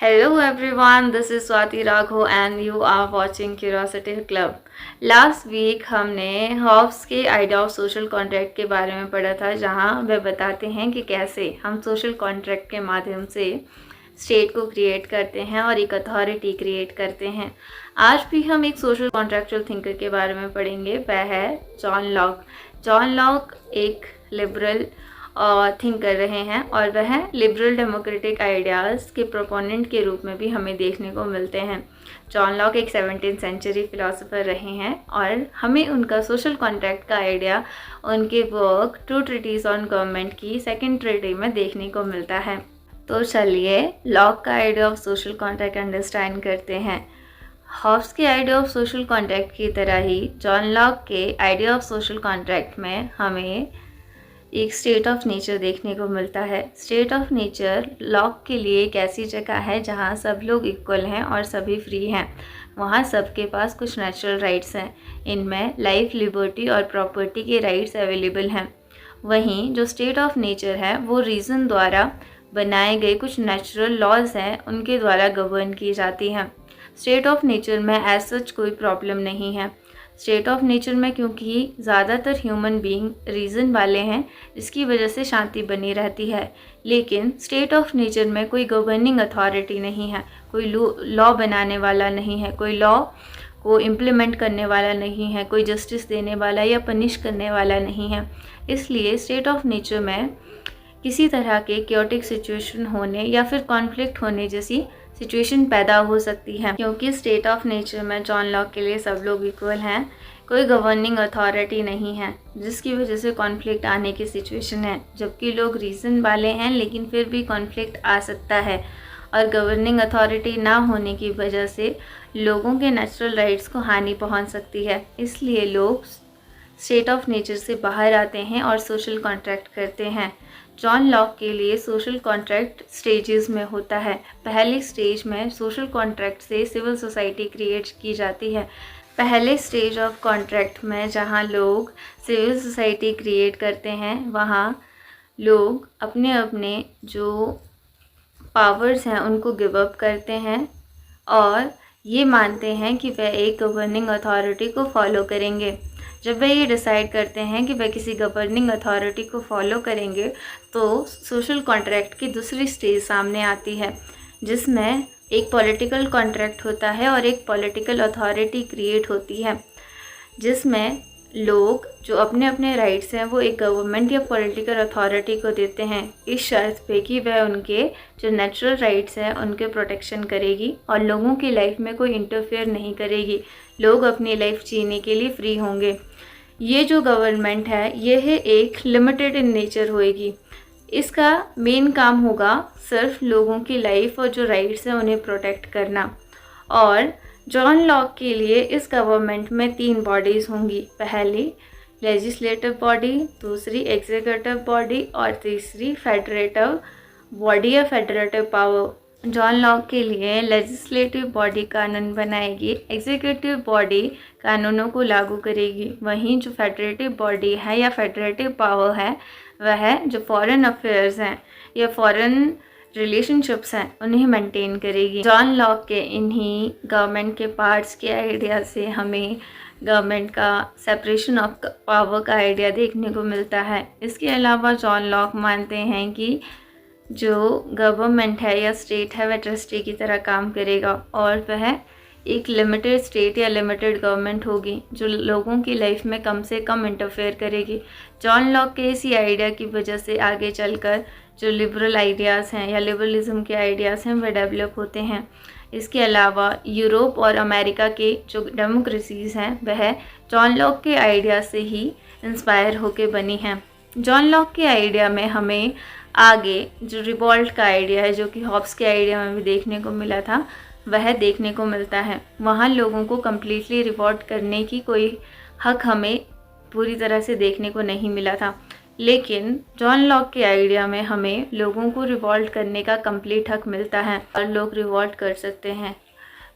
Hello everyone, this is Swati Raghu and you are watching Curiosity Club. Last week हमने Hobbes के idea of social contract के बारे में पढ़ा था, जहां वह बताते हैं कि कैसे हम सोशल कॉन्ट्रैक्ट के माध्यम से स्टेट को क्रिएट करते हैं और एक अथॉरिटी क्रिएट करते हैं। आज भी हम एक सोशल कॉन्ट्रैक्चुअल थिंकर के बारे में पढ़ेंगे, वह है जॉन लॉक। जॉन लॉक एक लिबरल थिंक कर रहे हैं और वह लिबरल डेमोक्रेटिक आइडियाज़ के प्रोपोनेंट के रूप में भी हमें देखने को मिलते हैं। जॉन लॉक एक 17th सेंचुरी फिलोसोफर रहे हैं और हमें उनका सोशल कॉन्ट्रैक्ट का आइडिया उनके work two treaties on government की सेकेंड ट्रीटी में देखने को मिलता है। तो चलिए लॉक का idea of social contract understand करते हैं। हॉब्स के आइडिया ऑफ सोशल कॉन्ट्रैक्ट की तरह ही जॉन लॉक के आइडिया ऑफ सोशल कॉन्ट्रैक्ट में हमें एक स्टेट ऑफ नेचर देखने को मिलता है। स्टेट ऑफ नेचर लॉक के लिए एक ऐसी जगह है जहाँ सब लोग इक्वल हैं और सभी फ्री हैं। वहाँ सबके पास कुछ नेचुरल राइट्स हैं, इनमें लाइफ, लिबर्टी और प्रॉपर्टी के राइट्स अवेलेबल हैं। वहीं जो स्टेट ऑफ नेचर है वो रीज़न द्वारा बनाए गए कुछ नेचुरल लॉज हैं, उनके द्वारा गवर्न की जाती हैं। स्टेट ऑफ नेचर में एज सच कोई प्रॉब्लम नहीं है। स्टेट ऑफ नेचर में क्योंकि ज़्यादातर ह्यूमन बीइंग रीज़न वाले हैं, जिसकी वजह से शांति बनी रहती है। लेकिन स्टेट ऑफ नेचर में कोई गवर्निंग अथॉरिटी नहीं है, कोई लॉ बनाने वाला नहीं है, कोई लॉ को इम्प्लीमेंट करने वाला नहीं है, कोई जस्टिस देने वाला या पनिश करने वाला नहीं है। इसलिए स्टेट ऑफ नेचर में किसी तरह के क्योटिक सिचुएशन होने या फिर कॉन्फ्लिक्ट होने जैसी सिचुएशन पैदा हो सकती है, क्योंकि स्टेट ऑफ नेचर में जॉन लॉक के लिए सब लोग इक्वल हैं, कोई गवर्निंग अथॉरिटी नहीं है, जिसकी वजह से कॉन्फ्लिक्ट आने की सिचुएशन है। जबकि लोग रीज़न वाले हैं लेकिन फिर भी कॉन्फ्लिक्ट आ सकता है और गवर्निंग अथॉरिटी ना होने की वजह से लोगों के नेचुरल राइट्स को हानि पहुंच सकती है। इसलिए लोग स्टेट ऑफ नेचर से बाहर आते हैं और सोशल कॉन्ट्रैक्ट करते हैं। जॉन लॉक के लिए सोशल कॉन्ट्रैक्ट स्टेजेस में होता है। पहले स्टेज में सोशल कॉन्ट्रैक्ट से सिविल सोसाइटी क्रिएट की जाती है। पहले स्टेज ऑफ कॉन्ट्रैक्ट में जहाँ लोग सिविल सोसाइटी क्रिएट करते हैं, वहाँ लोग अपने अपने जो पावर्स हैं उनको गिव अप करते हैं और ये मानते हैं कि वह एक गवर्निंग अथॉरिटी को फॉलो करेंगे। जब वे ये डिसाइड करते हैं कि वे किसी गवर्निंग अथॉरिटी को फॉलो करेंगे, तो सोशल कॉन्ट्रैक्ट की दूसरी स्टेज सामने आती है, जिसमें एक पॉलिटिकल कॉन्ट्रैक्ट होता है और एक पॉलिटिकल अथॉरिटी क्रिएट होती है, जिसमें लोग जो अपने अपने राइट्स हैं वो एक गवर्नमेंट या पॉलिटिकल अथॉरिटी को देते हैं, इस शर्त पे कि वह उनके जो नेचुरल राइट्स हैं उनके प्रोटेक्शन करेगी और लोगों की लाइफ में कोई इंटरफेयर नहीं करेगी। लोग अपनी लाइफ जीने के लिए फ्री होंगे। ये जो गवर्नमेंट है यह एक लिमिटेड इन नेचर होएगी। इसका मेन काम होगा सिर्फ लोगों की लाइफ और जो राइट्स हैं उन्हें प्रोटेक्ट करना। और जॉन लॉक के लिए इस गवर्नमेंट में 3 बॉडीज़ होंगी। पहली लेजिस्लेटिव बॉडी, दूसरी एग्जीक्यूटिव बॉडी और तीसरी फेडरेटिव बॉडी या फेडरेटिव पावर। जॉन लॉक के लिए लेजिस्लेटिव बॉडी कानून बनाएगी, एग्जीक्यूटिव बॉडी कानूनों को लागू करेगी। वहीं जो फेडरेटिव बॉडी है या फेडरेटिव पावर है, वह जो फॉरेन अफेयर्स हैं या फॉरेन रिलेशनशिप्स हैं उन्हें मेंटेन करेगी। जॉन लॉक के इन्हीं गवर्नमेंट के पार्ट्स के आइडिया से हमें गवर्नमेंट का सेपरेशन ऑफ पावर का आइडिया देखने को मिलता है। इसके अलावा जॉन लॉक मानते हैं कि जो गवर्नमेंट है या स्टेट है वह ट्रस्टी की तरह काम करेगा और वह एक लिमिटेड स्टेट या लिमिटेड गवर्नमेंट होगी जो लोगों की लाइफ में कम से कम इंटरफेयर करेगी। जॉन लॉक के इसी आइडिया की वजह से आगे चलकर जो लिबरल आइडियाज़ हैं या लिबरलिज्म के आइडियाज़ हैं वह डेवलप होते हैं। इसके अलावा यूरोप और अमेरिका के जो डेमोक्रेसीज़ हैं वह जॉन लॉक के आइडिया से ही इंस्पायर होकर बनी हैं। जॉन लॉक के आइडिया में हमें आगे जो रिवॉल्ट का आइडिया है, जो कि हॉब्स के आइडिया में भी देखने को मिला था, वह देखने को मिलता है। वहाँ लोगों को कम्प्लीटली रिवॉल्ट करने की कोई हक हमें पूरी तरह से देखने को नहीं मिला था, लेकिन जॉन लॉक के आइडिया में हमें लोगों को रिवॉल्ट करने का कंप्लीट हक मिलता है और लोग रिवॉल्ट कर सकते हैं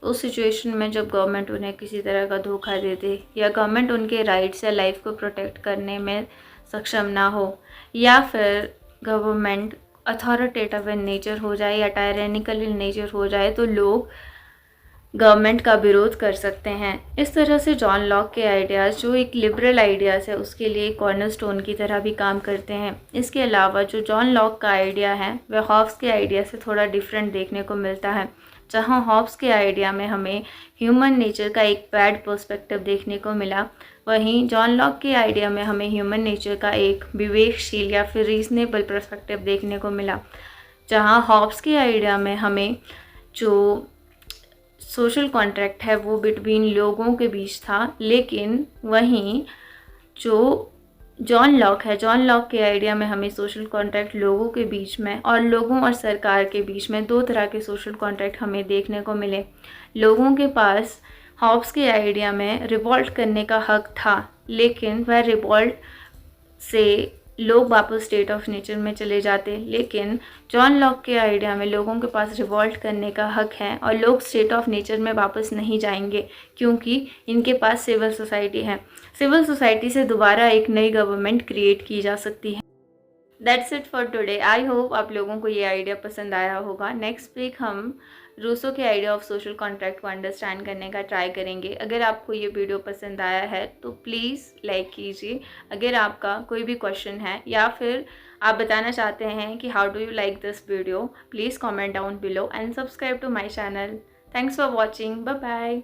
उस सिचुएशन में जब गवर्नमेंट उन्हें किसी तरह का धोखा दे दे या गवर्नमेंट उनके राइट्स या लाइफ को प्रोटेक्ट करने में सक्षम ना हो, या फिर गवर्नमेंट अथॉरिटेटिव इन नेचर हो जाए या टायरेनिकल इन नेचर हो जाए तो लोग गवर्नमेंट का विरोध कर सकते हैं। इस तरह से जॉन लॉक के आइडियाज़ जो एक लिबरल आइडियाज़ है उसके लिए कॉर्नरस्टोन की तरह भी काम करते हैं। इसके अलावा जो जॉन लॉक का आइडिया है वह हॉब्स के आइडिया से थोड़ा डिफरेंट देखने को मिलता है। जहां हॉब्स के आइडिया में हमें ह्यूमन नेचर का एक बैड पर्सपेक्टिव देखने को मिला, वहीं जॉन लॉक के आइडिया में हमें ह्यूमन नेचर का एक विवेकशील या फिर रीजनेबल पर्सपेक्टिव देखने को मिला। जहां हॉब्स के आइडिया में हमें जो सोशल कॉन्ट्रैक्ट है वो बिटवीन लोगों के बीच था, लेकिन वहीं जो जॉन लॉक है, जॉन लॉक के आइडिया में हमें सोशल कॉन्ट्रैक्ट लोगों के बीच में और लोगों और सरकार के बीच में दो तरह के सोशल कॉन्ट्रैक्ट हमें देखने को मिले। लोगों के पास हॉब्स के आइडिया में रिवॉल्ट करने का हक था, लेकिन वह रिवॉल्ट से लोग वापस स्टेट ऑफ नेचर में चले जाते। लेकिन जॉन लॉक के आइडिया में लोगों के पास रिवॉल्ट करने का हक है और लोग स्टेट ऑफ नेचर में वापस नहीं जाएंगे, क्योंकि इनके पास सिविल सोसाइटी है। सिविल सोसाइटी से दोबारा एक नई गवर्नमेंट क्रिएट की जा सकती है। That's it for today. I hope आप लोगों को ये आइडिया पसंद आया होगा। नेक्स्ट वीक हम रूसो के आइडिया ऑफ सोशल कॉन्ट्रैक्ट को अंडरस्टैंड करने का ट्राई करेंगे। अगर आपको ये वीडियो पसंद आया है तो प्लीज़ लाइक कीजिए। अगर आपका कोई भी क्वेश्चन है या फिर आप बताना चाहते हैं कि how do you like this video, please comment down below and subscribe to my channel. Thanks for watching. Bye bye.